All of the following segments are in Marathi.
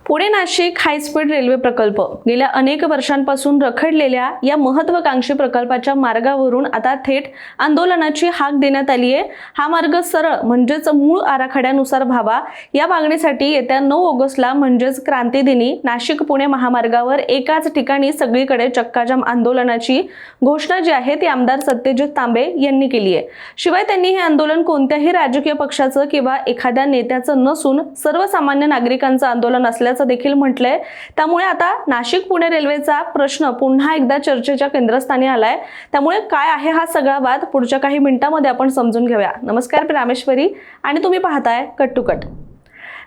पुणे नाशिक हायस्पीड रेल्वे प्रकल्प गेल्या अनेक वर्षांपासून रखडलेल्या या महत्त्वाकांक्षी प्रकल्पाच्या मार्गावरून आता थेट आंदोलनाची हाक देण्यात आली आहे। हा मार्ग सरळ म्हणजेच मूळ आराखड्यानुसार व्हावा या मागणीसाठी येत्या 9 ऑगस्टला म्हणजेच क्रांती दिनी नाशिक पुणे महामार्गावर एकाच ठिकाणी सगळीकडे चक्काजाम आंदोलनाची घोषणा जी आहे ती आमदार सत्यजित तांबे यांनी केली आहे। शिवाय त्यांनी हे आंदोलन कोणत्याही राजकीय पक्षाचं किंवा एखाद्या नेत्याचं नसून सर्वसामान्य नागरिकांचं आंदोलन असल्याचं देखील म्हटलंय। त्यामुळे आता नाशिक पुणे रेल्वेचा प्रश्न पुन्हा एकदा चर्चेच्या केंद्रस्थानी आलाय। त्यामुळे काय आहे हा सगळा वाद पुढच्या काही मिनिटांमध्ये आपण समजून घेऊया। नमस्कार, मी रामेश्वरी आणि तुम्ही पाहताय cut to cut.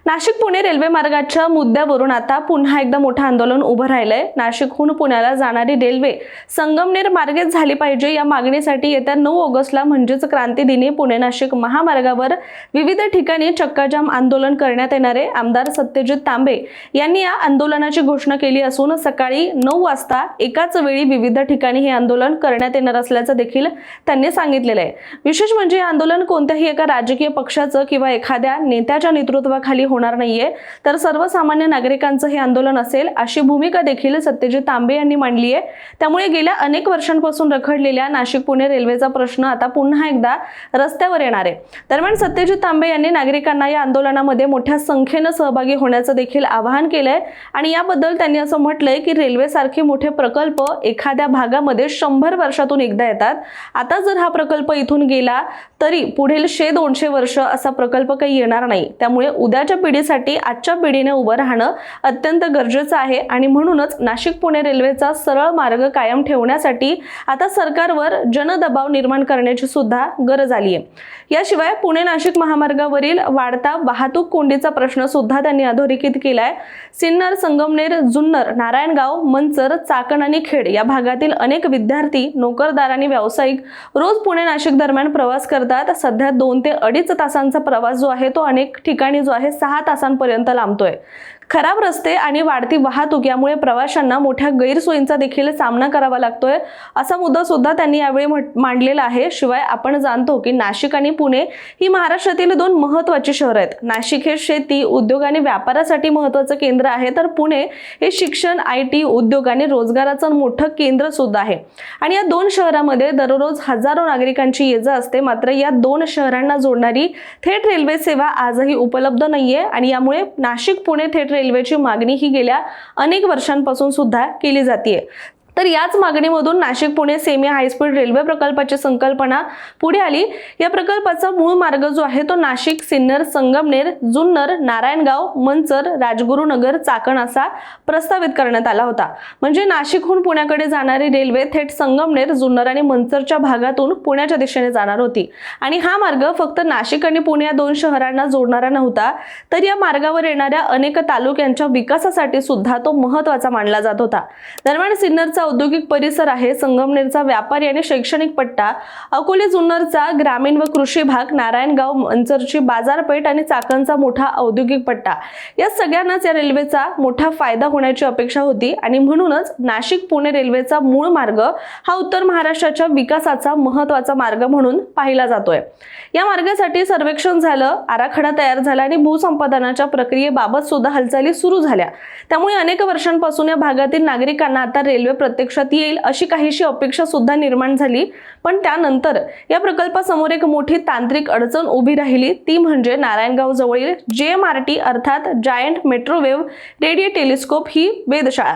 Nashik Pune railway मार्गाच्या मुद्द्यावरून आता पुन्हा एकदा मोठं आंदोलन उभं राहिलंय। नाशिकहून पुण्याला जाणारी रेल्वे संगमनेर मार्गेच झाली पाहिजे या मागणीसाठी येत्या 9 ऑगस्टला म्हणजेच क्रांती दिनी पुणे नाशिक महामार्गावर विविध ठिकाणी चक्काजाम आंदोलन करण्यात येणार आहे। आमदार सत्यजित तांबे यांनी या आंदोलनाची घोषणा केली असून सकाळी 9 वाजता एकाच वेळी विविध ठिकाणी हे आंदोलन करण्यात येणार असल्याचं देखील त्यांनी सांगितलेलं आहे। विशेष म्हणजे हे आंदोलन कोणत्याही एका राजकीय पक्षाचं किंवा एखाद्या नेत्याच्या नेतृत्वाखाली होणार नाहीये, तर सर्वसामान्य नागरिकांचं हे आंदोलन असेल अशी भूमिका देखील सत्यजित तांबे यांनी मांडली आहे। त्यामुळे गेल्या अनेक वर्षांपासून रखडलेल्या नाशिक पुणे रेल्वेचा प्रश्न आता पुन्हा एकदा रस्त्यावर येणार आहे। दरम्यान सत्यजित तांबे यांनी नागरिकांना या आंदोलनामध्ये मोठ्या संख्येने सहभागी होण्याचं देखील आवाहन केलंय आणि याबद्दल त्यांनी असं म्हटलंय की रेल्वे सारखे मोठे प्रकल्प एखाद्या भागामध्ये 100 वर्षातून एकदा येतात। आता जर हा प्रकल्प इथून गेला तरी पुढील 100-200 वर्ष असा प्रकल्प काही येणार नाही। त्यामुळे उद्याच्या पिढीसाठी आजच्या पिढीने उभं राहणं अत्यंत गरजेचं आहे आणि म्हणूनच नाशिक पुणे रेल्वेचा सरळ मार्ग कायम ठेवण्यासाठी आता सरकारवर जनदबाव निर्माण करण्याची सुद्धा गरज आली आहे। याशिवाय पुणे नाशिक महामार्गावरील वाढता वाहतूक कोंडीचा प्रश्न सुद्धा त्यांनी अधोरेखित केलाय। सिन्नर, संगमनेर, जुन्नर, नारायणगाव, मंचर, चाकण आणि खेड या भागातील अनेक विद्यार्थी, नोकरदार आणि व्यावसायिक रोज पुणे नाशिक दरम्यान प्रवास करतात। सध्या 2 ते 2.5 तासांचा प्रवास जो आहे तो अनेक ठिकाणी जो आहे 6 तासांपर्यंत लांबतोय। खराब रस्ते आणि वाढती वाहतूक यामुळे प्रवाशांना मोठ्या गैरसोयींचा देखील सामना करावा लागतोय असा मुद्दा सुद्धा त्यांनी यावेळी मांडलेला आहे। शिवाय आपण जाणतो की नाशिक आणि पुणे ही महाराष्ट्रातील 2 महत्त्वाची शहर आहेत। नाशिक हे शेती, उद्योग आणि व्यापारासाठी महत्त्वाचं केंद्र आहे, तर पुणे हे शिक्षण, IT, उद्योग आणि रोजगाराचं मोठं केंद्र सुद्धा आहे। आणि या 2 शहरांमध्ये दररोज हजारो नागरिकांची ये-जा असते। मात्र या 2 शहरांना जोडणारी थेट रेल्वे सेवा आजही उपलब्ध नाहीये आणि यामुळे नाशिक पुणे थेट रेल्वेची मागणी ही गेल्या अनेक वर्षांपासून सुद्धा केली जाते। तर याच मागणीमधून Nashik Pune semi high speed railway प्रकल्पाची संकल्पना पुढे आली। या प्रकल्पाचा मूळ मार्ग जो आहे तो नाशिक, सिन्नर, संगमनेर, जुन्नर, नारायणगाव, मंचर, राजगुरुनगर, चाकण असा प्रस्तावित करण्यात आला होता। म्हणजे नाशिकहून पुण्याकडे जाणारी रेल्वे थेट संगमनेर, जुन्नर आणि मंचरच्या भागातून पुण्याच्या दिशेने जाणार होती आणि हा मार्ग फक्त नाशिक आणि पुणे या 2 शहरांना जोडणारा नव्हता, तर या मार्गावर येणाऱ्या अनेक तालुक्यांच्या विकासासाठी सुद्धा तो महत्त्वाचा मानला जात होता। दरम्यान सिन्नरचा औद्योगिक परिसर आहे, संगमनेरचा व्यापारी आणि शैक्षणिक पट्टा, अकोले जुन्नरचा ग्रामीण व कृषी भाग, नारायणगाव मंचरची बाजारपेठ आणि चाकणचा मोठा औद्योगिक पट्टा या सगळ्यांनाच या रेल्वेचा मोठा फायदा होण्याची अपेक्षा होती आणि म्हणूनच नाशिक पुणे रेल्वेचा मूळ मार्ग हा उत्तर महाराष्ट्राच्या विकासाचा महत्त्वाचा मार्ग म्हणून पाहिला जातोय। या मार्गासाठी सर्वेक्षण झालं, आराखडा तयार झाला आणि भूसंपादनाच्या प्रक्रियेबाबत सुद्धा हालचाली सुरू झाल्या। त्यामुळे अनेक वर्षांपासून या भागातील नागरिकांना आता रेल्वे प्रत्यक्षात येईल अशी काहीशी अपेक्षा सुद्धा निर्माण झाली। पण त्यानंतर या प्रकल्पासमोर एक मोठी तांत्रिक अडचण उभी राहिली, ती म्हणजे नारायणगाव जवळील JMRT अर्थात जायंट मायक्रोवेव्ह रेडिओ टेलिस्कोप ही वेधशाळा।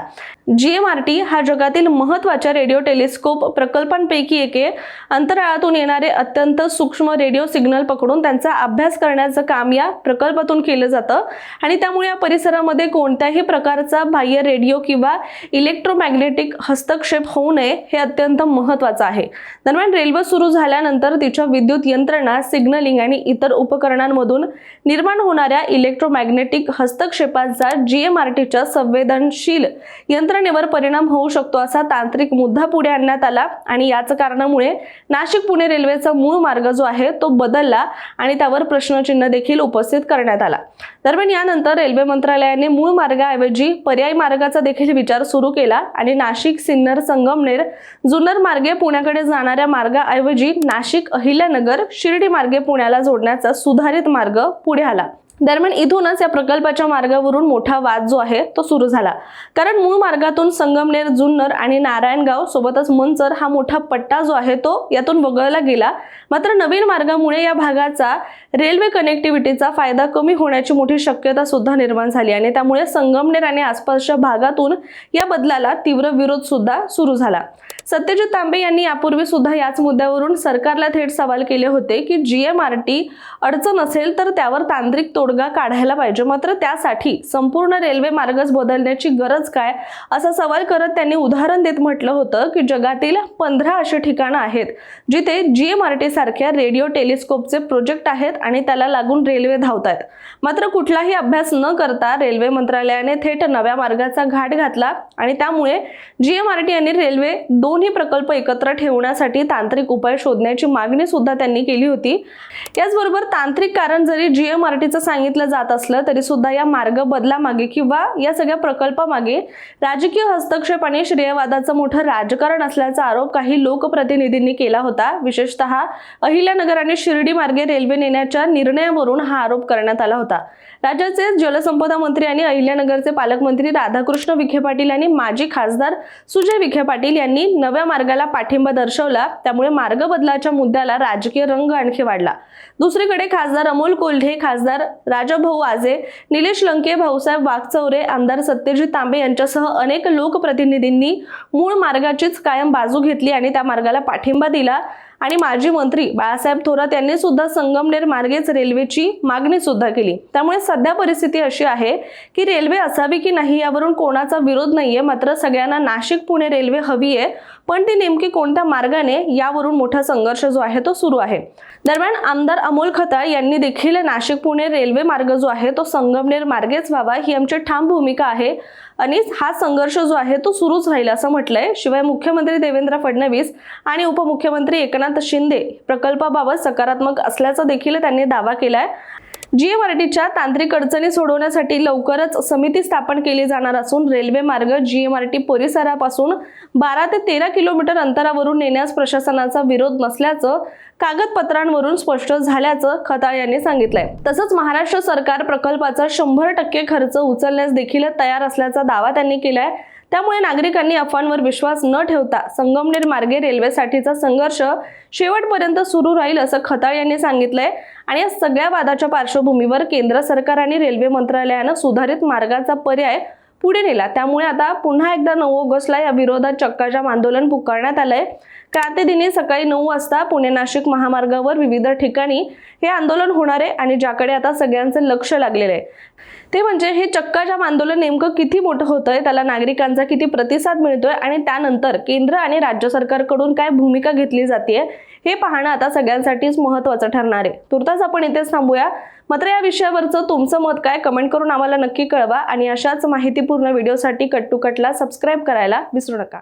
JMRT हा जगातील महत्त्वाच्या रेडिओ टेलिस्कोप प्रकल्पांपैकी एक आहे। अंतराळातून येणारे अत्यंत सूक्ष्म रेडिओ सिग्नल पकडून त्यांचा अभ्यास करण्याचं काम या प्रकल्पातून केलं जातं आणि त्यामुळे या परिसरामध्ये कोणत्याही प्रकारचा बाह्य रेडिओ किंवा इलेक्ट्रोमॅग्नेटिक हस्तक्षेप होऊ नये हे अत्यंत महत्त्वाचं आहे। दरम्यान रेल्वे सुरू झाल्यानंतर तिच्या विद्युत यंत्रणा, सिग्नलिंग आणि इतर उपकरणांमधून निर्माण होणाऱ्या इलेक्ट्रोमॅग्नेटिक हस्तक्षेपांचा JMRTच्या संवेदनशील यंत्रणेवर परिणाम होऊ शकतो असा तांत्रिक मुद्दा पुढे आणण्यात आला आणि याच कारणामुळे नाशिक पुणे रेल्वेचा मूळ मार्ग जो आहे तो बदलला आणि त्यावर प्रश्नचिन्ह देखील उपस्थित करण्यात आला। दरम्यान यानंतर रेल्वे मंत्रालयाने मूळ मार्गाऐवजी पर्यायी मार्गाचा देखील विचार सुरू केला आणि नाशिक, सिन्नर, संगमनेर, जुन्नर मार्गे पुण्याकडे जाणाऱ्या मार्गाऐवजी नाशिक, अहिल्यानगर, शिर्डी मार्गे पुण्याला जोडण्याचा सुधारित मार्ग पुढे आला। दरम्यान इथूनच या प्रकल्पाच्या मार्गावरून मोठा वाद जो आहे तो सुरू झाला, कारण मूळ मार्गातून संगमनेर, जुन्नर आणि नारायणगाव सोबतच मंचर हा मोठा पट्टा जो आहे तो यातून वगळला गेला. मात्र नवीन मार्गामुळे या भागाचा रेल्वे कनेक्टिव्हिटीचा फायदा कमी होण्याची मोठी शक्यता सुद्धा निर्माण झाली आणि त्यामुळे संगमनेर आणि आसपासच्या भागातून या बदलाला तीव्र विरोध सुद्धा सुरू झाला. सत्यजित तांबे यांनी यापूर्वी सुद्धा याच मुद्द्यावरून सरकारला थेट सवाल केले होते की GMRT अडचण असेल तर त्यावर तांत्रिक तोडगा काढायला पाहिजे, मात्र त्यासाठी संपूर्ण रेल्वे मार्गच बदलण्याची गरज काय असा सवाल करत त्यांनी उदाहरण देत म्हटलं होतं की जगातील 15 अशी ठिकाणं आहेत जिथे GMRT सारख्या रेडिओ टेलिस्कोपचे प्रोजेक्ट आहेत आणि त्याला लागून रेल्वे धावतात. मात्र कुठलाही अभ्यास न करता रेल्वे मंत्रालयाने थेट नव्या मार्गाचा घाट घातला आणि त्यामुळे GMRT आणि रेल्वे दोन्ही प्रकल्प एकत्र ठेवण्यासाठी तांत्रिक उपाय शोधण्याची मागणी सुद्धा त्यांनी केली होती. याचबरोबर तांत्रिक कारण जरी GMRTचं सांगितलं जात असलं तरी सुद्धा या मार्ग बदलामागे किंवा या सगळ्या प्रकल्पामागे राजकीय हस्तक्षेप आणि श्रेयवादाचं मोठं राजकारण असल्याचा आरोप काही लोकप्रतिनिधींनी केला होता. विशेषतः अहिल्यानगर आणि शिर्डी मार्गे रेल्वे नेण्याच्या निर्णयावरून हा आरोप करण्यात आला होता. राज्याचे जलसंपदा मंत्री आणि अहिल्यानगरचे पालकमंत्री राधाकृष्ण विखे पाटील आणि माजी खासदार सुजय विखे पाटील यांनी नव्या मार्गाला पाठिंबा दर्शवला. त्यामुळे मार्ग बदलाच्या मुद्द्याला राजकीय रंग आणखी वाढला. दुसरीकडे खासदार अमोल कोल्हे, खासदार राजाभाऊ आजे, निलेश लंके, भाऊसाहेब वागचौरे, आमदार सत्यजित तांबे यांच्यासह अनेक लोकप्रतिनिधींनी मूळ मार्गाचीच कायम बाजू घेतली आणि त्या मार्गाला पाठिंबा दिला. आणि माजी मंत्री बाळासाहेब थोरात यांनी सुद्धा संगमनेर मार्गेच रेल्वेची मागणी सुद्धा केली. त्यामुळे सध्या परिस्थिती अशी आहे की रेल्वे असावी की नाही यावरून कोणाचा विरोध नाहीये, मात्र सगळ्यांना नाशिक पुणे रेल्वे हवी आहे, पण ती नेमकी कोणत्या मार्गाने यावरून मोठा संघर्ष जो आहे तो सुरू आहे. दरम्यान आमदार अमोल खताळ यांनी देखील नाशिक पुणे रेल्वे मार्ग जो आहे तो संगमनेर मार्गेच व्हावा ही आमची ठाम भूमिका आहे आणि हा संघर्ष जो आहे तो सुरूच राहील असं म्हटलंय. शिवाय मुख्यमंत्री देवेंद्र फडणवीस आणि उपमुख्यमंत्री एकनाथ शिंदे प्रकल्पाबाबत सकारात्मक असल्याचा देखील त्यांनी दावा केलाय. GMRTच्या तांत्रिक अडचणी सोडवण्यासाठी लवकरच समिती स्थापन केली जाणार असून रेल्वे मार्ग GMRT परिसरापासून 12 ते 13 किलोमीटर अंतरावरून नेण्यास प्रशासनाचा विरोध नसल्याचं कागदपत्रांवरून स्पष्ट झाल्याचं खताळ यांनी सांगितलंय. तसंच महाराष्ट्र सरकार प्रकल्पाचा 100% खर्च उचलण्यास देखील तयार असल्याचा दावा त्यांनी केलाय. त्यामुळे नागरिकांनी अफवांवर विश्वास न ठेवता संगमनेर मार्गे रेल्वेसाठीचा संघर्ष शेवटपर्यंत सुरू राहील असं खताळ यांनी सांगितलंय. आणि या सगळ्या वादाच्या पार्श्वभूमीवर केंद्र सरकार आणि रेल्वे मंत्रालयानं सुधारित मार्गाचा पर्याय पुढे नेला. त्यामुळे आता पुन्हा एकदा 9 ऑगस्टला या विरोधात चक्काजाम आंदोलन पुकारण्यात आलंय. क्रांतीदिनी सकाळी 9 वाजता पुणे नाशिक महामार्गावर विविध ठिकाणी हे आंदोलन होणार आहे आणि ज्याकडे आता सगळ्यांचं लक्ष लागलेलं आहे ते म्हणजे हे चक्काजाम आंदोलन नेमकं किती मोठं होतंय, त्याला नागरिकांचा किती प्रतिसाद मिळतोय आणि त्यानंतर केंद्र आणि राज्य सरकारकडून काय भूमिका घेतली जाते हे पाहणं आता सगळ्यांसाठीच महत्त्वाचं ठरणार आहे. तुर्तास आपण इथेच थांबूया. मात्र या विषयावरचं तुमचं मत काय कमेंट करून आम्हाला नक्की कळवा आणि अशाच माहितीपूर्ण व्हिडिओसाठी कट टू कटला सबस्क्राईब करायला विसरू नका.